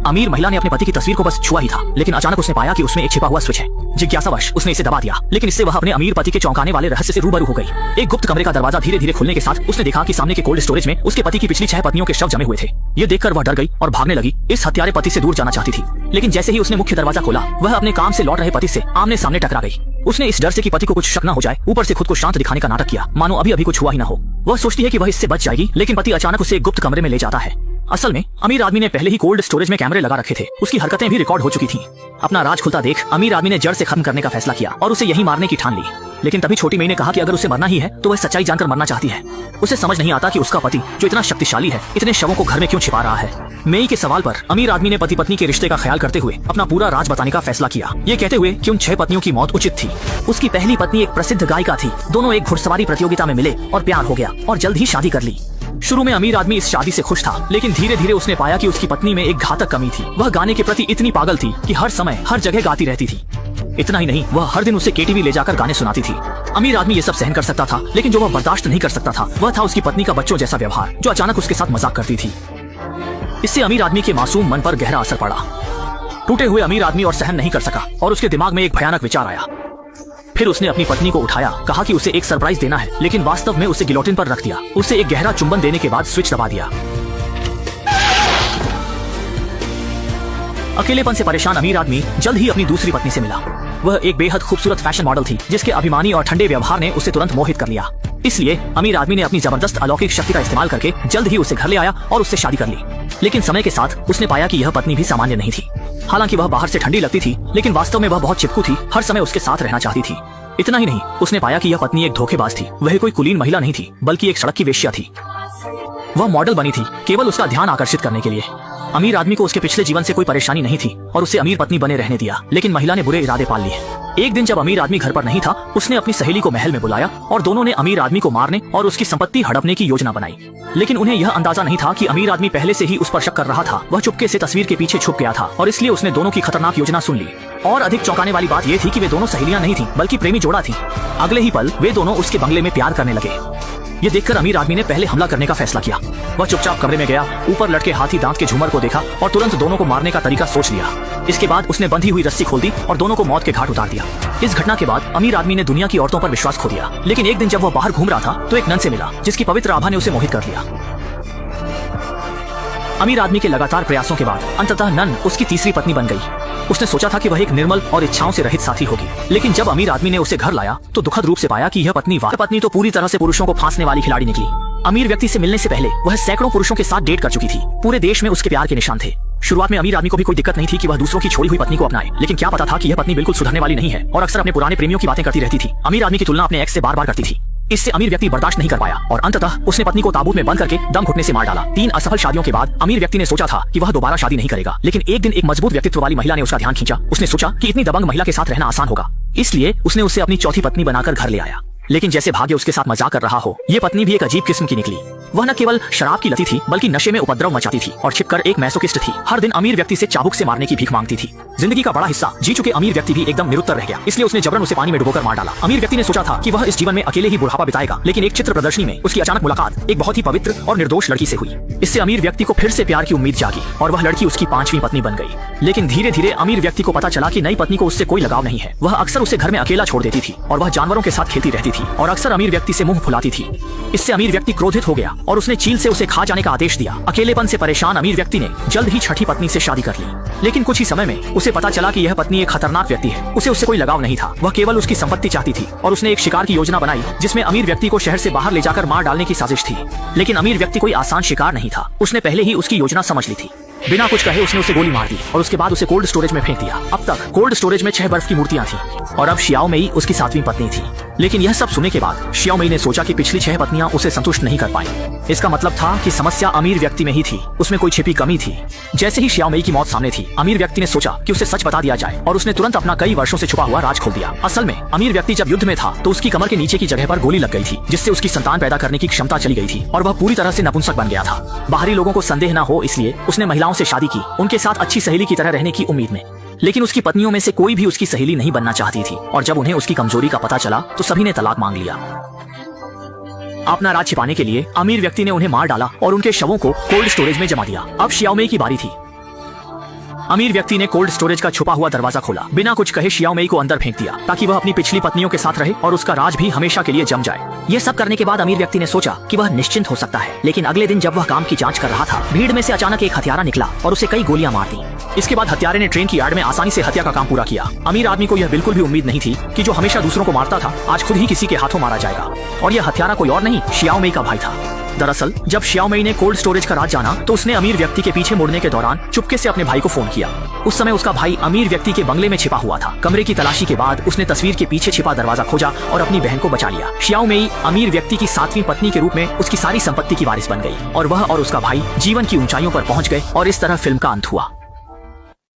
अमीर महिला ने अपने पति की तस्वीर को बस छुआ ही था, लेकिन अचानक उसने पाया कि उसमें एक छिपा हुआ स्विच है। जिज्ञासावश उसने इसे दबा दिया, लेकिन इससे वह अपने अमीर पति के चौंकाने वाले रहस्य से रूबरू हो गई। एक गुप्त कमरे का दरवाजा धीरे धीरे खुलने के साथ उसने देखा कि सामने के कोल्ड स्टोरेज में उसके पति की पिछली 6 पत्नियों के शव जमे हुए थे। ये देखकर वह डर गई और भागने लगी। इस हत्यारे पति से दूर जाना चाहती थी, लेकिन जैसे ही उसने मुख्य दरवाजा खोला, वह अपने काम से लौट रहे पति से आमने सामने टकरा गई। उसने इस डर से कि पति को कुछ शक न हो जाए, ऊपर से खुद को शांत दिखाने का नाटक किया, मानो अभी अभी कुछ हुआ ही ना हो। वह सोचती है कि वह इससे बच जाएगी, लेकिन पति अचानक उसे एक गुप्त कमरे में ले जाता है। असल में अमीर आदमी ने पहले ही कोल्ड स्टोरेज में कैमरे लगा रखे थे। उसकी हरकतें भी रिकॉर्ड हो चुकी थीं। अपना राज खुलता देख अमीर आदमी ने जड़ से खत्म करने का फैसला किया और उसे यहीं मारने की ठान ली। लेकिन तभी छोटी मई ने कहा कि अगर उसे मरना ही है तो वह सच्चाई जानकर मरना चाहती है। उसे समझ नहीं आता कि उसका पति जो इतना शक्तिशाली है, इतने शवों को घर में क्यों छिपा रहा है। मई के सवाल पर अमीर आदमी ने पति पत्नी के रिश्ते का ख्याल करते हुए अपना पूरा राज बताने का फैसला किया, ये कहते हुए कि उन 6 पत्नियों की मौत उचित थी। उसकी पहली पत्नी एक प्रसिद्ध गायिका थी। दोनों एक घुड़सवारी प्रतियोगिता में मिले और प्यार हो गया और जल्द ही शादी कर ली। शुरू में अमीर आदमी इस शादी से खुश था, लेकिन धीरे धीरे उसने पाया कि उसकी पत्नी में एक घातक कमी थी। वह गाने के प्रति इतनी पागल थी कि हर समय हर जगह गाती रहती थी। इतना ही नहीं, वह हर दिन उसे केटीवी ले जाकर गाने सुनाती थी। अमीर आदमी ये सब सहन कर सकता था, लेकिन जो वह बर्दाश्त नहीं कर सकता था वह था उसकी पत्नी का बच्चों जैसा व्यवहार, जो अचानक उसके साथ मजाक करती थी। इससे अमीर आदमी के मासूम मन पर गहरा असर पड़ा। टूटे हुए अमीर आदमी और सहन नहीं कर सका और उसके दिमाग में एक भयानक विचार आया। फिर उसने अपनी पत्नी को उठाया, कहा कि उसे एक सरप्राइज देना है, लेकिन वास्तव में उसे गिलोटिन पर रख दिया। उसे एक गहरा चुंबन देने के बाद स्विच दबा दिया। अकेलेपन से परेशान अमीर आदमी जल्द ही अपनी दूसरी पत्नी से मिला। वह एक बेहद खूबसूरत फैशन मॉडल थी, जिसके अभिमानी और ठंडे व्यवहार ने उसे तुरंत मोहित कर लिया। इसलिए अमीर आदमी ने अपनी जबरदस्त अलौकिक शक्ति का इस्तेमाल करके जल्द ही उसे घर ले आया और उससे शादी कर ली। लेकिन समय के साथ उसने पाया कि यह पत्नी भी सामान्य नहीं थी। हालांकि वह बाहर से ठंडी लगती थी, लेकिन वास्तव में वह बहुत चिपकू थी, हर समय उसके साथ रहना चाहती थी। इतना ही नहीं, उसने पाया कि यह पत्नी एक धोखेबाज थी। वह कोई कुलीन महिला नहीं थी, बल्कि एक सड़क की वेश्या थी। वह मॉडल बनी थी केवल उसका ध्यान आकर्षित करने के लिए। अमीर आदमी को उसके पिछले जीवन से कोई परेशानी नहीं थी और उसे अमीर पत्नी बने रहने दिया, लेकिन महिला ने बुरे इरादे पाल लिए। एक दिन जब अमीर आदमी घर पर नहीं था, उसने अपनी सहेली को महल में बुलाया और दोनों ने अमीर आदमी को मारने और उसकी संपत्ति हड़पने की योजना बनाई। लेकिन उन्हें यह अंदाजा नहीं था कि अमीर आदमी पहले से ही उस पर शक कर रहा था। वह चुपके से तस्वीर के पीछे छुप गया था और इसलिए उसने दोनों की खतरनाक योजना सुन ली। और अधिक चौंकाने वाली बात यह थी कि वे दोनों सहेलियां नहीं थीं, बल्कि प्रेमी जोड़ा थी। अगले ही पल वे दोनों उसके बंगले में प्यार करने लगे। ये देखकर अमीर आदमी ने पहले हमला करने का फैसला किया। वह चुपचाप कमरे में गया, ऊपर लटके हाथी दांत के झूमर को देखा और तुरंत दोनों को मारने का तरीका सोच लिया। इसके बाद उसने बंधी हुई रस्सी खोल दी और दोनों को मौत के घाट उतार दिया। इस घटना के बाद अमीर आदमी ने दुनिया की औरतों पर विश्वास खो दिया। लेकिन एक दिन जब वह बाहर घूम रहा था तो एक नन से मिला, जिसकी पवित्र आभा ने उसे मोहित कर लिया। अमीर आदमी के लगातार प्रयासों के बाद अंततः नन उसकी तीसरी पत्नी बन गई। उसने सोचा था कि वह एक निर्मल और इच्छाओं से रहित साथी होगी, लेकिन जब अमीर आदमी ने उसे घर लाया तो दुखद रूप से पाया कि यह पत्नी तो पूरी तरह से पुरुषों को फांसने वाली खिलाड़ी निकली। अमीर व्यक्ति से मिलने से पहले वह सैकड़ों पुरुषों के साथ डेट कर चुकी थी। पूरे देश में उसके प्यार के निशान थे। शुरुआत में अमीर आदमी को भी कोई दिक्कत नहीं थी कि वह दूसरों की छोड़ी हुई पत्नी को अपनाए, लेकिन क्या पता था कि यह पत्नी बिल्कुल सुधरने वाली नहीं है और अक्सर अपने पुराने प्रेमियों की बातें करती रहती थी। अमीर आदमी की तुलना अपने एक्स से बार बार करती थी। इससे अमीर व्यक्ति बर्दाश्त नहीं कर पाया और अंततः उसने पत्नी को ताबूत में बंद करके दम घुटने से मार डाला। 3 असफल शादियों के बाद अमीर व्यक्ति ने सोचा था कि वह दोबारा शादी नहीं करेगा, लेकिन एक दिन एक मजबूत व्यक्तित्व वाली महिला ने उसका ध्यान खींचा। उसने सोचा कि इतनी दबंग महिला के साथ रहना आसान होगा, इसलिए उसने उसे अपनी चौथी पत्नी बनाकर घर ले आया। लेकिन जैसे भाग्य उसके साथ मजाक कर रहा हो, ये पत्नी भी एक अजीब किस्म की निकली। वह न केवल शराब की लती थी, बल्कि नशे में उपद्रव मचाती थी और छिपकर एक मैसोकिस्ट थी। हर दिन अमीर व्यक्ति से चाबुक से मारने की भीख मांगती थी। जिंदगी का बड़ा हिस्सा जी चुके अमीर व्यक्ति भी एकदम निरुत्तर रह गया, इसलिए उसने जबरन उसे पानी में डुबोकर मार डाला। अमीर व्यक्ति ने सोचा था कि वह इस जीवन में अकेले ही बुढ़ापा बिताएगा, लेकिन एक चित्र प्रदर्शनी में उसकी अचानक मुलाकात एक बहुत ही पवित्र और निर्दोष लड़की से हुई। इससे अमीर व्यक्ति को फिर से प्यार की उम्मीद जागी और वह लड़की उसकी 5वीं पत्नी बन गई। लेकिन धीरे धीरे अमीर व्यक्ति को पता चला कि नई पत्नी को उससे कोई लगाव नहीं है। वह अक्सर उसे घर में अकेला छोड़ देती थी और वह जानवरों के साथ खेलती रहती थी और अक्सर अमीर व्यक्ति से मुंह फुलाती थी। इससे अमीर व्यक्ति क्रोधित हो गया और उसने चील से उसे खा जाने का आदेश दिया। अकेलेपन से परेशान अमीर व्यक्ति ने जल्द ही छठी पत्नी से शादी कर ली। लेकिन कुछ ही समय में उसे पता चला कि यह पत्नी एक खतरनाक व्यक्ति है। उसे उससे कोई लगाव नहीं था, वह केवल उसकी संपत्ति चाहती थी और उसने एक शिकार की योजना बनाई जिसमें अमीर व्यक्ति को शहर से बाहर ले जाकर मार डालने की साजिश थी। लेकिन अमीर व्यक्ति कोई आसान शिकार नहीं था। उसने पहले ही उसकी योजना समझ ली थी। बिना कुछ कहे उसने उसे गोली मार दी और उसके बाद उसे कोल्ड स्टोरेज में फेंक दिया। अब तक कोल्ड स्टोरेज में 6 बर्फ की मूर्तियां थी और अब शियाओ मेई उसकी 7वीं पत्नी थी। लेकिन यह सब सुनने के बाद शियाओ मेई ने सोचा कि पिछली 6 पत्नियां उसे संतुष्ट नहीं कर पाई। इसका मतलब था कि समस्या अमीर व्यक्ति में ही थी, उसमें कोई छिपी कमी थी। जैसे ही शियाओ मेई की मौत सामने थी, अमीर व्यक्ति ने सोचा कि उसे सच बता दिया जाए और उसने तुरंत अपना कई वर्षों से छुपा हुआ राज खोल दिया। असल में अमीर व्यक्ति जब युद्ध में था तो उसकी कमर के नीचे की जगह पर गोली लग गई थी, जिससे उसकी संतान पैदा करने की क्षमता चली गई थी और वह पूरी तरह से नपुंसक बन गया था। बाहरी लोगों को संदेह न हो इसलिए उसने महिलाओं से शादी की, उनके साथ अच्छी सहेली की तरह रहने की उम्मीद में। लेकिन उसकी पत्नियों में से कोई भी उसकी सहेली नहीं बनना चाहती थी और जब उन्हें उसकी कमजोरी का पता चला तो सभी ने तलाक मांग लिया। अपना राज छिपाने के लिए अमीर व्यक्ति ने उन्हें मार डाला और उनके शवों को कोल्ड स्टोरेज में जमा दिया। अब शियाओ मेई की बारी थी। अमीर व्यक्ति ने कोल्ड स्टोरेज का छुपा हुआ दरवाजा खोला, बिना कुछ कहे शियाओ मेई को अंदर फेंक दिया ताकि वह अपनी पिछली पत्नियों के साथ रहे और उसका राज भी हमेशा के लिए जम जाए। ये सब करने के बाद अमीर व्यक्ति ने सोचा कि वह निश्चिंत हो सकता है, लेकिन अगले दिन जब वह काम की जांच कर रहा था, भीड़ में से अचानक एक हत्यारा निकला और उसे कई गोलियां मार दी। इसके बाद हत्यारे ने ट्रेन की यार्ड में आसानी से हत्या का काम पूरा किया। अमीर आदमी को यह बिल्कुल भी उम्मीद नहीं थी कि जो हमेशा दूसरों को मारता था आज खुद ही किसी के हाथों मारा जाएगा, और यह हत्यारा कोई और नहीं शियाओ मेई का भाई था। दरअसल जब शियाओ मेई ने कोल्ड स्टोरेज का राज जाना तो उसने अमीर व्यक्ति के पीछे मुड़ने के दौरान चुपके से अपने भाई को फोन किया। उस समय उसका भाई अमीर व्यक्ति के बंगले में छिपा हुआ था। कमरे की तलाशी के बाद उसने तस्वीर के पीछे छिपा दरवाजा खोजा और अपनी बहन को बचा लिया। शियाओ मेई अमीर व्यक्ति की 7वीं पत्नी के रूप में उसकी सारी संपत्ति की वारिस बन गई और वह और उसका भाई जीवन की ऊंचाइयों पर पहुंच गए और इस तरह फिल्म का अंत हुआ।